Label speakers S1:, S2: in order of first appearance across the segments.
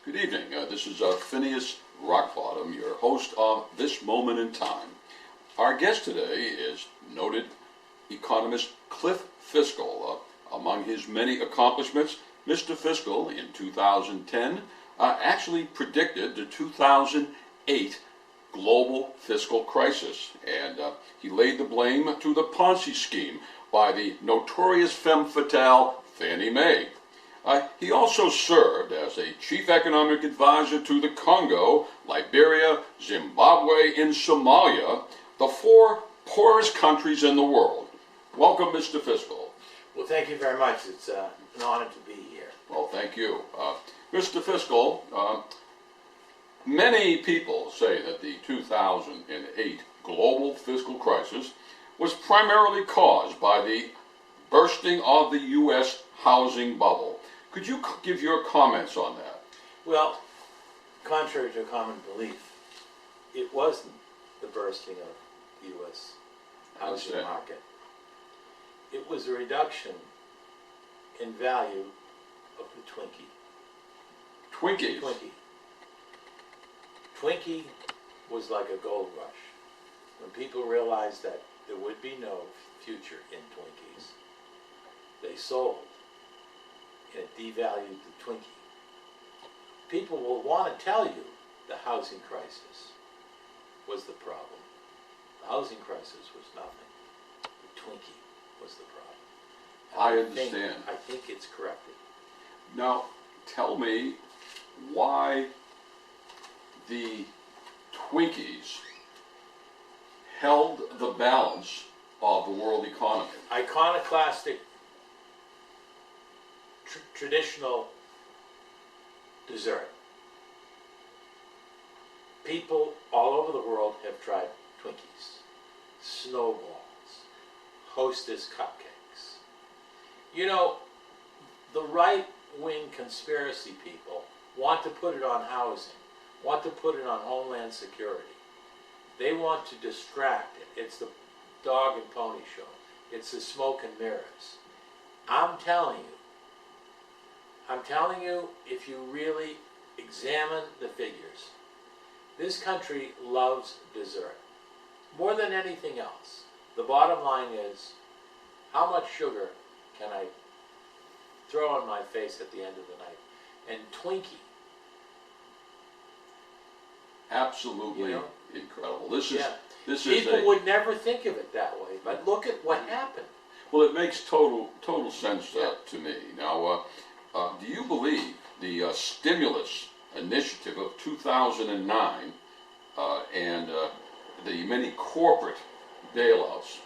S1: Good evening. This is Phineus Rockbottom, your host of This Moment in Time. Our guest today is noted economist Cliff Fiscal. Among his many accomplishments, Mr. Fiscal in 2010 actually predicted the 2008 global fiscal crisis, and he laid the blame to the Ponzi scheme by the notorious femme fatale Fannie Mae. He also served as a chief economic advisor to the Congo, Liberia, Zimbabwe, and Somalia, the four poorest countries in the world. Welcome, Mr. Fiscal.
S2: Well, thank you very much. It's an honor to be here.
S1: Well, thank you. Mr. Fiscal, many people say that the 2008 global fiscal crisis was primarily caused by the bursting of the U.S. housing bubble. Could you give your comments on that?
S2: Well, contrary to common belief, it wasn't the bursting of the U.S. housing market. It was a reduction in value of the Twinkie.
S1: Twinkies?
S2: Twinkie was like a gold rush. When people realized that there would be no future in Twinkies, they sold, and it devalued the Twinkie. People will want to tell you the housing crisis was the problem. The housing crisis was nothing. The Twinkie was the problem.
S1: I understand.
S2: I think it's corrected.
S1: Now, tell me why the Twinkies held the balance of the world economy.
S2: Iconoclastic, traditional dessert. People all over the world have tried Twinkies, snowballs, Hostess cupcakes. You know, the right-wing conspiracy people want to put it on housing, want to put it on Homeland Security. They want to distract it. It's the dog and pony show. It's the smoke and mirrors. I'm telling you, if you really examine the figures, this country loves dessert more than anything else. The bottom line is, how much sugar can I throw on my face at the end of the night? And Twinkie.
S1: Absolutely, you know? Incredible. This is
S2: people would never think of it that way, but look at what happened.
S1: Well, it makes total sense to me. Now, do you believe the stimulus initiative of 2009 and the many corporate bailouts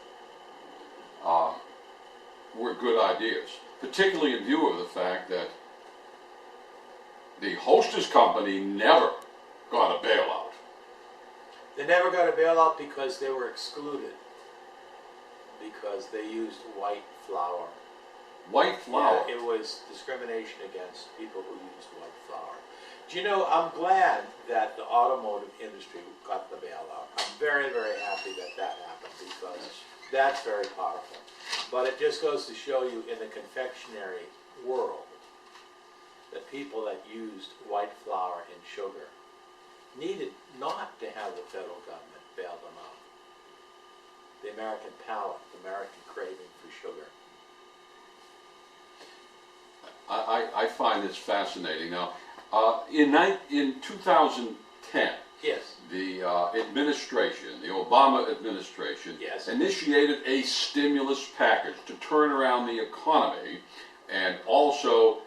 S1: were good ideas, particularly in view of the fact that the Hostess company never got a bailout?
S2: They never got a bailout because they were excluded, because they used white flour.
S1: White flour?
S2: Yeah, it was discrimination against people who used white flour. Do you know, I'm glad that the automotive industry got the bailout. I'm very, very happy that that happened, because that's very powerful. But it just goes to show you, in the confectionery world, the people that used white flour and sugar needed not to have the federal government bail them out. The American palate, the American craving for sugar.
S1: I find this fascinating. Now, in 2010,
S2: yes,
S1: the administration, the Obama administration,
S2: yes,
S1: initiated a stimulus package to turn around the economy, and also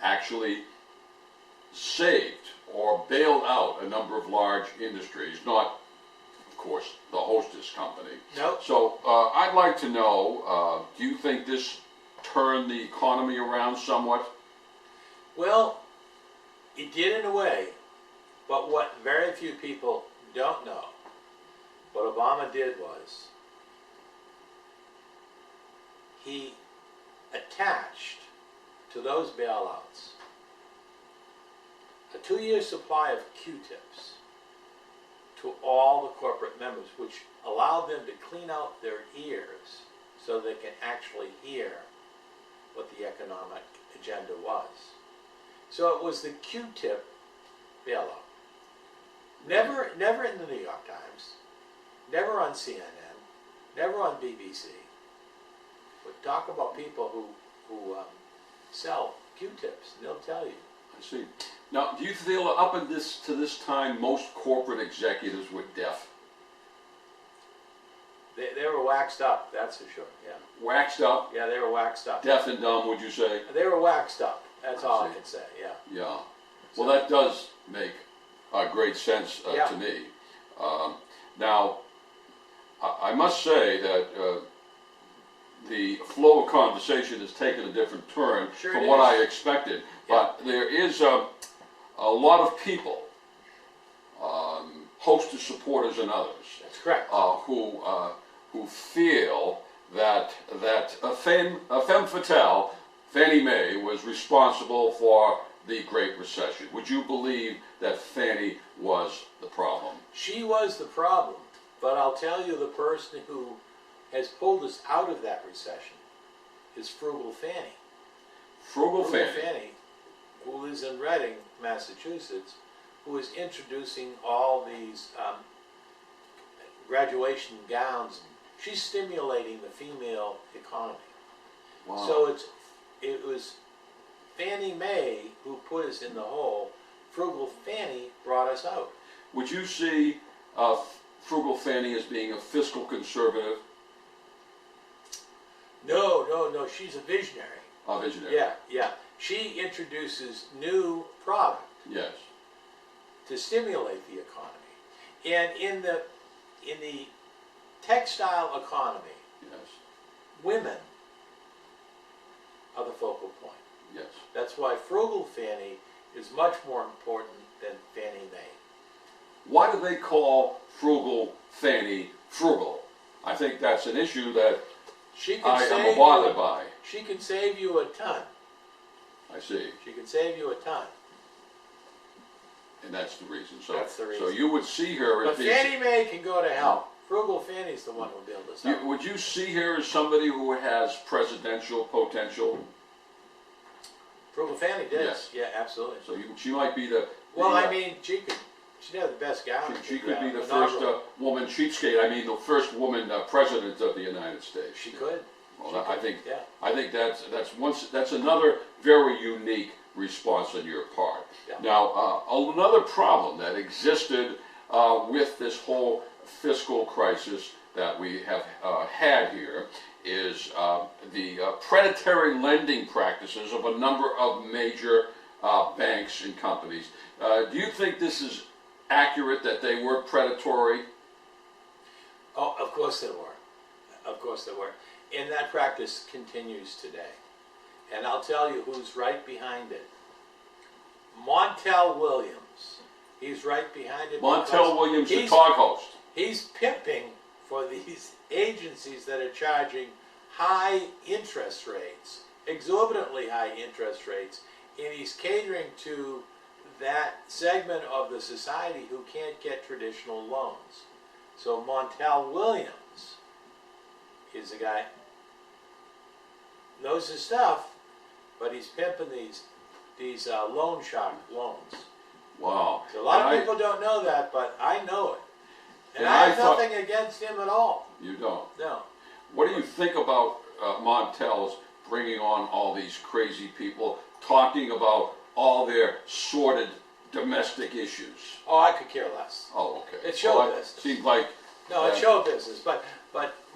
S1: actually saved or bailed out a number of large industries, not, of course, the Hostess company.
S2: No.
S1: So I'd like to know, do you think this turned the economy around somewhat?
S2: Well, it did in a way, but what very few people don't know, what Obama did was, he attached to those bailouts a 2-year supply of Q-tips to all the corporate members, which allowed them to clean out their ears so they can actually hear what the economic agenda was. So it was the Q-tip bailout. Never in the New York Times, never on CNN, never on BBC. But talk about people who sell Q-tips, and they'll tell you.
S1: I see. Now, do you feel up to this time most corporate executives were deaf?
S2: They were waxed up, that's for sure, yeah.
S1: Waxed up?
S2: Yeah, they were waxed up.
S1: Deaf and dumb, would you say?
S2: They were waxed up, that's all I
S1: see.
S2: can say, yeah.
S1: Yeah. Well, that does make great sense
S2: Yeah.
S1: to me. Now, I must say that the flow of conversation has taken a different turn
S2: Sure
S1: from
S2: it
S1: what
S2: is.
S1: I expected. But there is a lot of people, hostess supporters and others,
S2: That's correct.
S1: who feel that femme fatale, Fannie Mae, was responsible for the Great Recession. Would you believe that Fannie was the problem?
S2: She was the problem, but I'll tell you the person who has pulled us out of that recession is Frugal Fannie.
S1: Frugal Fannie.
S2: Who lives in Reading, Massachusetts, who is introducing all these graduation gowns. She's stimulating the female economy.
S1: Wow.
S2: So it was Fannie Mae who put us in the hole. Frugal Fannie brought us out.
S1: Would you see Frugal Fannie as being a fiscal conservative?
S2: No, she's a visionary.
S1: A visionary?
S2: Yeah. She introduces new product
S1: Yes.
S2: to stimulate the economy. And in the textile economy,
S1: Yes.
S2: women are the focal point.
S1: Yes.
S2: That's why Frugal Fannie is much more important than Fannie Mae.
S1: Why do they call Frugal Fannie frugal? I think that's an issue that
S2: She
S1: I
S2: can
S1: am bothered by.
S2: She can save you a ton.
S1: I see.
S2: She can save you a ton.
S1: And that's the reason. So,
S2: That's the reason.
S1: So you would see her as
S2: But Fannie Mae can go to hell. Frugal Fannie's the one who'll build us up.
S1: Would you see her as somebody who has presidential potential?
S2: Frugal Fannie did.
S1: Yes.
S2: Yeah, absolutely.
S1: So she might be the.
S2: Well,
S1: the,
S2: I mean, she'd have the best gown.
S1: she could be the first woman cheapskate. I mean, the first woman president of the United States.
S2: She could.
S1: Well, I think
S2: Yeah.
S1: I think that's another very unique response on your part.
S2: Yeah.
S1: Now, another problem that existed with this whole fiscal crisis that we have had here is the predatory lending practices of a number of major banks and companies. Do you think this is accurate that they were predatory?
S2: Oh, of course they were. Of course they were. And that practice continues today. And I'll tell you who's right behind it. Montel Williams. He's right behind it.
S1: Montel Williams, the talk host.
S2: He's pimping for these agencies that are charging high interest rates, exorbitantly high interest rates, and he's catering to that segment of the society who can't get traditional loans. So Montel Williams is a guy, knows his stuff, but he's pimping these loan shark loans.
S1: Wow.
S2: So a lot of people don't know that, but I know it. And I have nothing against him at all.
S1: You don't?
S2: No.
S1: What do you think about Montel's bringing on all these crazy people, talking about all their sordid domestic issues?
S2: Oh, I could care less.
S1: Oh, okay.
S2: It's show
S1: Well,
S2: business.
S1: Seems like...
S2: No, it's show business, but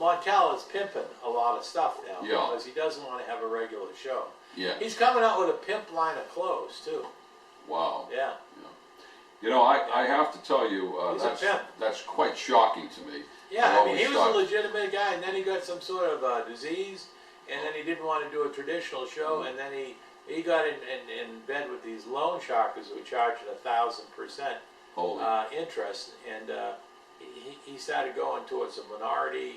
S2: Montel is pimping a lot of stuff now
S1: Yeah.
S2: because he doesn't want to have a regular show.
S1: Yeah.
S2: He's coming out with a pimp line of clothes too.
S1: Wow.
S2: Yeah.
S1: You know, I have to tell you,
S2: He's a pimp.
S1: that's quite shocking to me.
S2: Yeah, I mean, he
S1: always
S2: was
S1: thought-
S2: a legitimate guy, and then he got some sort of disease, and then he didn't want to do a traditional show, and then he got in bed with these loan sharkers who were charging 1,000%
S1: Holy.
S2: interest, and he started going towards a minority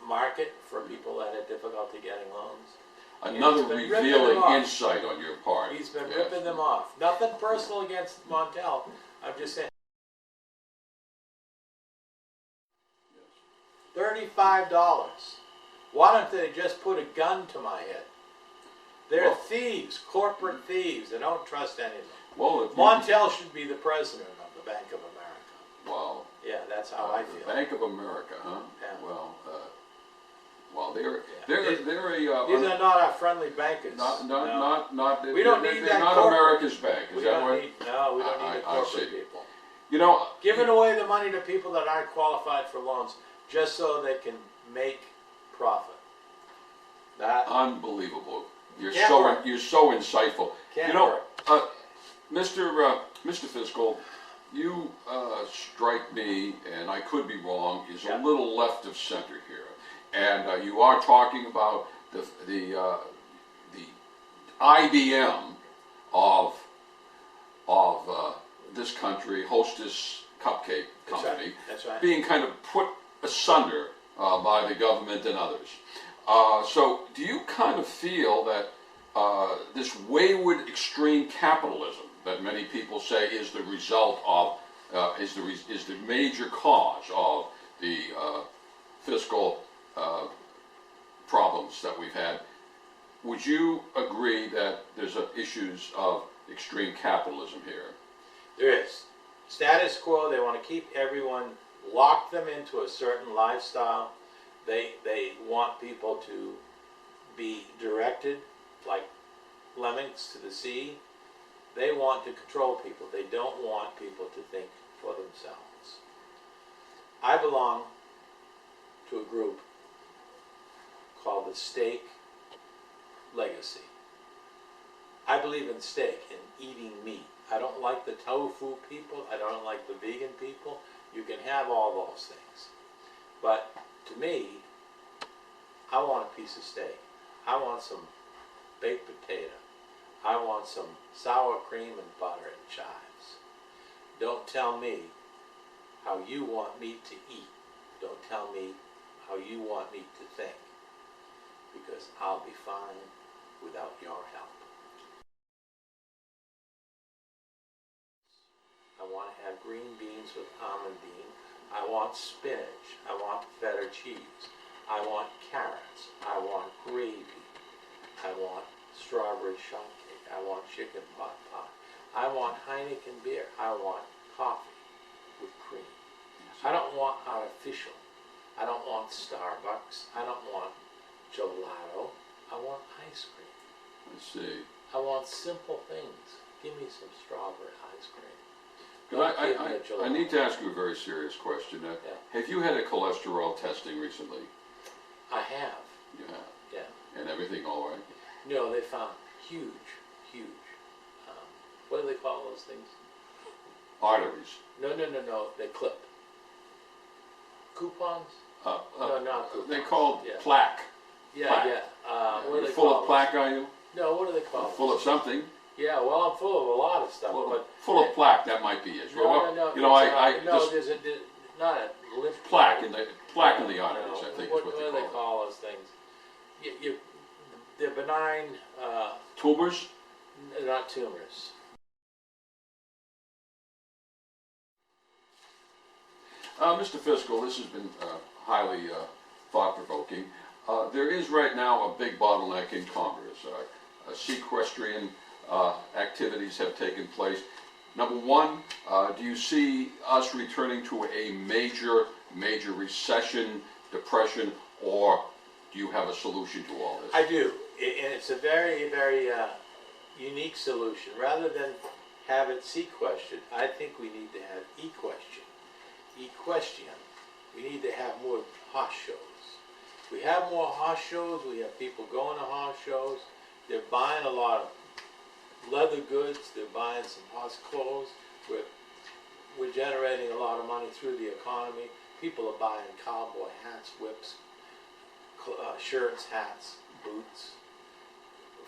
S2: market for people that had difficulty getting loans.
S1: Another
S2: he's been ripping them
S1: revealing
S2: off.
S1: insight on your part.
S2: He's been
S1: Yes.
S2: ripping them off. Nothing personal against Montel. I'm just saying. $35. Why don't they just put a gun to my head? They're thieves, corporate thieves. They don't trust anyone.
S1: Well, if
S2: Montel should be the president of the Bank of America.
S1: wow.
S2: Yeah, that's how I feel.
S1: The Bank of America, huh?
S2: Yeah.
S1: Well, they're a
S2: These are not our friendly bankers.
S1: not.
S2: We don't need
S1: they're
S2: that
S1: not
S2: corporate.
S1: America's bank. Is
S2: We
S1: that
S2: don't
S1: what?
S2: need, no, we don't need the
S1: I see.
S2: corporate people.
S1: You know,
S2: Giving away the money to people that aren't qualified for loans just so they can make profit. That
S1: unbelievable. You're
S2: Can't
S1: so
S2: work.
S1: you're so insightful.
S2: Can't
S1: you know,
S2: work.
S1: Mr. Fiscal, you strike me, and I could be wrong, is
S2: Yeah.
S1: a little left of center here, and you are talking about the IBM of this country, Hostess Cupcake
S2: That's
S1: Company,
S2: right. That's right.
S1: being kind of put asunder by the government and others. So do you kind of feel that this wayward extreme capitalism that many people say is the result of, is the major cause of the fiscal problems that we've had, would you agree that there's issues of extreme capitalism here?
S2: There is. Status quo, they want to keep everyone, lock them into a certain lifestyle. They want people to be directed like lemmings to the sea. They want to control people. They don't want people to think for themselves. I belong to a group called the Steak Legacy. I believe in steak and eating meat. I don't like the tofu people. I don't like the vegan people. You can have all those things. But to me, I want a piece of steak. I want some baked potato. I want some sour cream and butter and chives. Don't tell me how you want me to eat. Don't tell me how you want me to think. Because I'll be fine without your help. I want to have green beans with almond bean. I want spinach. I want feta cheese. I want carrots. I want gravy. I want strawberry shortcake. I want chicken pot pie. I want Heineken beer. I want coffee with cream. I don't want artificial. I don't want Starbucks. I don't want gelato. I want ice cream.
S1: I see.
S2: I want simple things. Give me some strawberry ice cream.
S1: I need to ask you a very serious question.
S2: Yeah.
S1: Have you had a cholesterol testing recently?
S2: I have.
S1: You have.
S2: Yeah.
S1: And everything all right?
S2: No, they found huge. What do they call those things?
S1: Arteries.
S2: No. They clip. Coupons? No, not coupons.
S1: They're called
S2: Yeah.
S1: plaque.
S2: Yeah,
S1: Plaque.
S2: yeah. What do
S1: You're
S2: they
S1: full
S2: call
S1: of
S2: those?
S1: plaque, are you?
S2: No, what do they call
S1: Full of something.
S2: Yeah, well, I'm full of a lot of stuff, but
S1: Full of plaque. That might be it.
S2: no.
S1: You know,
S2: no,
S1: just
S2: there's not a lymph
S1: plaque in the arteries. I think
S2: what
S1: is what
S2: do
S1: they
S2: they
S1: call
S2: call those things? They're benign.
S1: it. Tumors.
S2: Not tumors.
S1: Mr. Fiscal, this has been highly thought-provoking. There is right now a big bottleneck in Congress. Sequestrian activities have taken place. Number one, do you see us returning to a major recession, depression, or do you have a solution to all this?
S2: I do, and it's a very, very unique solution. Rather than have it sequestered, I think we need to have equestrian. We need to have more horse shows. We have more horse shows. We have people going to horse shows. They're buying a lot of leather goods. They're buying some horse clothes. We're generating a lot of money through the economy. People are buying cowboy hats, whips, shirts, hats, boots.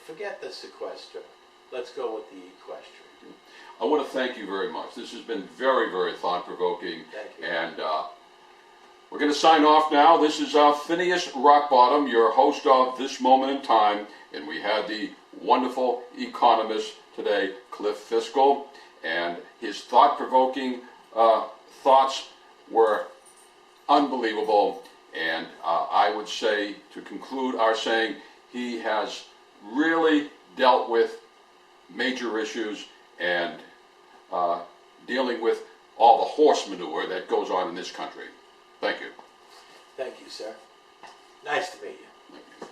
S2: Forget the sequester. Let's go with the equestrian.
S1: I want to thank you very much. This has been very, very thought-provoking.
S2: Thank you.
S1: And we're going to sign off now. This is Phineus Rockbottom, your host of This Moment in Time. And we had the wonderful economist today, Cliff Fiscal. And his thought-provoking thoughts were unbelievable. And I would say, to conclude our saying, he has really dealt with major issues and dealing with all the horse manure that goes on in this country. Thank you.
S2: Thank you, sir. Nice to meet you.
S1: Thank you.